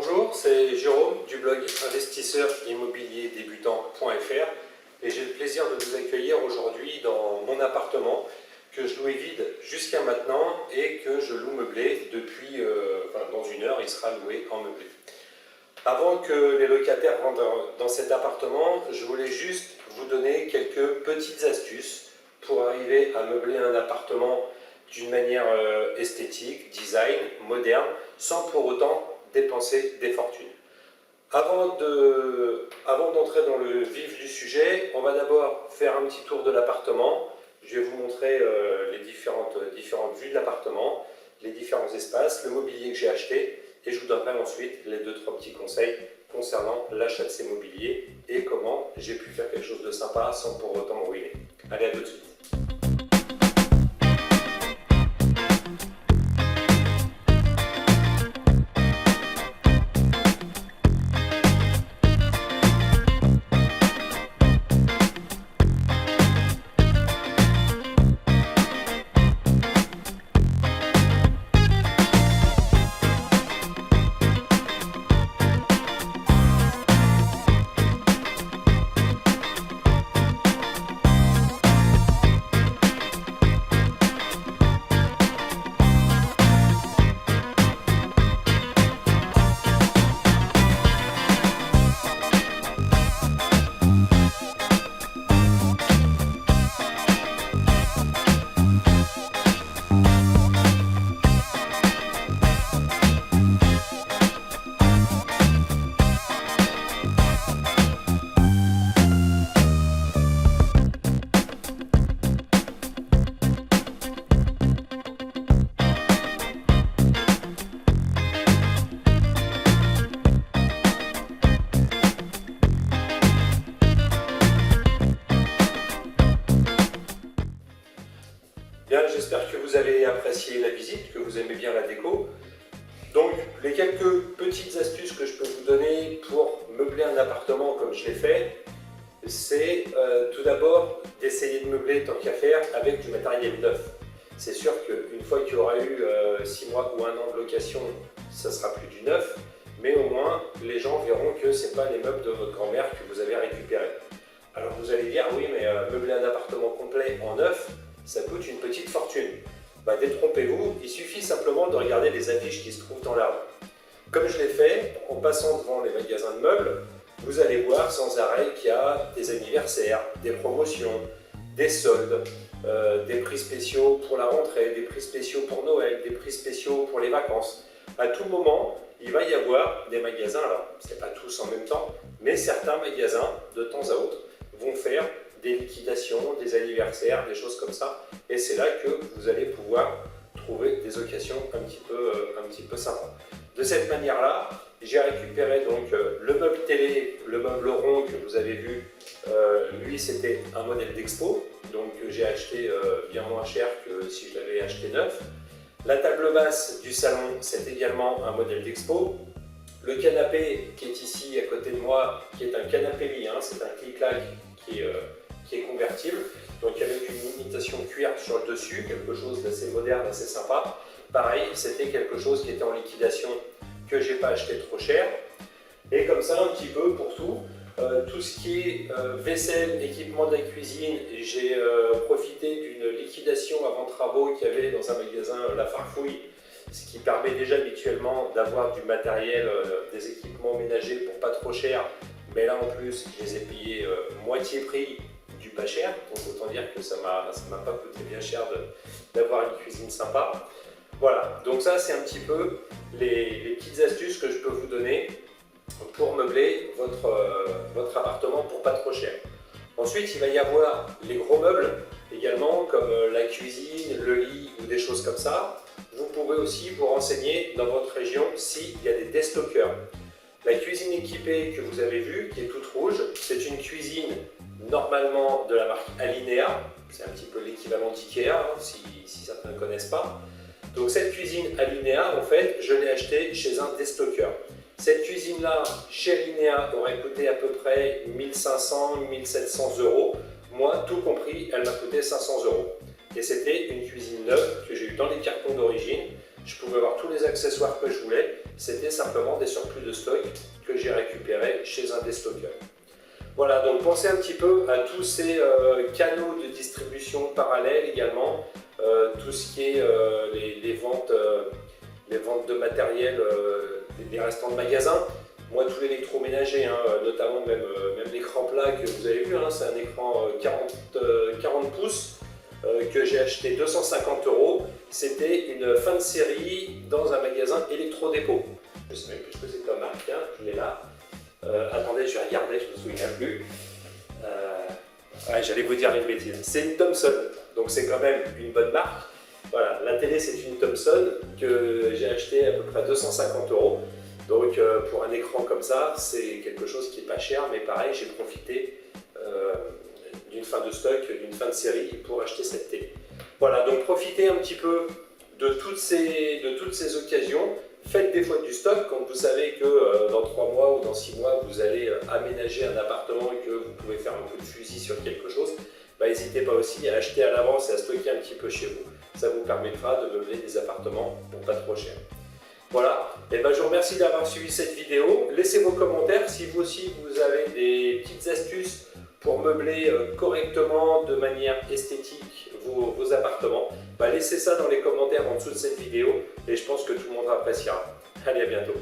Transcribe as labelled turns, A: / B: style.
A: Bonjour, c'est Jérôme du blog investisseursimmobilierdébutant.fr et j'ai le plaisir de vous accueillir aujourd'hui dans mon appartement que je louais vide jusqu'à maintenant et que je loue meublé depuis, dans une heure, il sera loué en meublé. Avant que les locataires rentrent dans cet appartement, je voulais juste vous donner quelques petites astuces pour arriver à meubler un appartement d'une manière esthétique, design, moderne, sans pour autant dépenser des fortunes. Avant d'entrer dans le vif du sujet, on va d'abord faire un petit tour de l'appartement. Je vais vous montrer les différentes vues de l'appartement, les différents espaces, le mobilier que j'ai acheté, et je vous donnerai ensuite les 2-3 petits conseils concernant l'achat de ces mobiliers et comment j'ai pu faire quelque chose de sympa sans pour autant me ruiner. Allez, à tout de suite. Bien, j'espère que vous avez apprécié la visite, que vous aimez bien la déco. Donc, les quelques petites astuces que je peux vous donner pour meubler un appartement comme je l'ai fait, c'est tout d'abord d'essayer de meubler tant qu'à faire avec du matériel neuf. C'est sûr qu'une fois qu'il y aura eu 6 mois ou 1 an de location, ça sera plus du neuf, mais au moins les gens verront que ce n'est pas les meubles de votre grand-mère que vous avez récupérés. Alors vous allez dire, oui, mais meubler un appartement complet en neuf, ça coûte une petite fortune. Détrompez-vous, il suffit simplement de regarder les affiches qui se trouvent dans la rue. Comme je l'ai fait, en passant devant les magasins de meubles, vous allez voir sans arrêt qu'il y a des anniversaires, des promotions, des soldes, des prix spéciaux pour la rentrée, des prix spéciaux pour Noël, des prix spéciaux pour les vacances. À tout moment, il va y avoir des magasins, alors ce n'est pas tous en même temps, mais certains magasins, de temps à autre, vont faire des liquidations, des anniversaires, des choses comme ça. Et c'est là que vous allez pouvoir trouver des occasions un petit peu sympas. De cette manière-là, j'ai récupéré donc le meuble télé, le meuble rond que vous avez vu. Lui, c'était un modèle d'expo, donc j'ai acheté bien moins cher que si je l'avais acheté neuf. La table basse du salon, c'est également un modèle d'expo. Le canapé qui est ici à côté de moi, qui est un canapé lit, c'est un clic-clac qui est convertible, donc avec une imitation cuir sur le dessus, quelque chose d'assez moderne, assez sympa. Pareil, c'était quelque chose qui était en liquidation, que j'ai pas acheté trop cher. Et comme ça, un petit peu pour tout, tout ce qui est vaisselle, équipement de la cuisine, j'ai profité d'une liquidation avant travaux qu'il y avait dans un magasin La Farfouille, ce qui permet déjà habituellement d'avoir du matériel, des équipements ménagers pour pas trop cher. Mais là en plus, je les ai payés moitié prix du pas cher, donc autant dire que ça m'a pas coûté bien cher d'avoir une cuisine sympa. Voilà, donc ça c'est un petit peu les petites astuces que je peux vous donner pour meubler votre appartement pour pas trop cher. Ensuite, il va y avoir les gros meubles également, comme la cuisine, le lit ou des choses comme ça. Vous pouvez aussi vous renseigner dans votre région s'il y a des déstockeurs. La cuisine équipée que vous avez vue, qui est toute rouge, c'est une cuisine normalement de la marque Alinea. C'est un petit peu l'équivalent d'IKEA, si certains ne connaissent pas. Donc cette cuisine Alinea, en fait, je l'ai achetée chez un déstockeur. Cette cuisine-là, chez Alinea, aurait coûté à peu près 1500-1700 €. Moi, tout compris, elle m'a coûté 500 €. Et c'était une cuisine neuve que j'ai eue dans les cartons d'origine. Je pouvais avoir tous les accessoires que je voulais. c'était simplement des surplus de stock que j'ai récupérés chez un des stockeurs. Voilà, donc pensez un petit peu à tous ces canaux de distribution parallèles également, tout ce qui est les ventes de matériel, des restants de magasins. Moi, tout l'électroménager, hein, notamment même l'écran plat que vous avez vu, hein, c'est un écran 40 pouces que j'ai acheté 250 €. C'était une fin de série dans un magasin électrodépôt. Je ne sais même plus ce que c'est comme marque, hein, je l'ai là. Attendez, je vais regarder, je ne me souviens plus. Ouais, j'allais vous dire une bêtise. C'est une Thomson, donc c'est quand même une bonne marque. Voilà, la télé c'est une Thomson que j'ai acheté à peu près 250 €. Donc pour un écran comme ça, c'est quelque chose qui n'est pas cher, mais pareil, j'ai profité d'une fin de stock, d'une fin de série pour acheter cette télé. Voilà, donc profitez un petit peu de toutes ces occasions. Faites des fois du stock quand vous savez que dans 3 mois ou dans 6 mois, vous allez aménager un appartement et que vous pouvez faire un coup de fusil sur quelque chose. N'hésitez pas aussi à acheter à l'avance et à stocker un petit peu chez vous. Ça vous permettra de meubler des appartements pour pas trop cher. Voilà, et je vous remercie d'avoir suivi cette vidéo. Laissez vos commentaires si vous aussi vous avez des petites astuces pour meubler correctement, de manière esthétique, vos appartements. Laissez ça dans les commentaires en dessous de cette vidéo et je pense que tout le monde appréciera. Allez, à bientôt.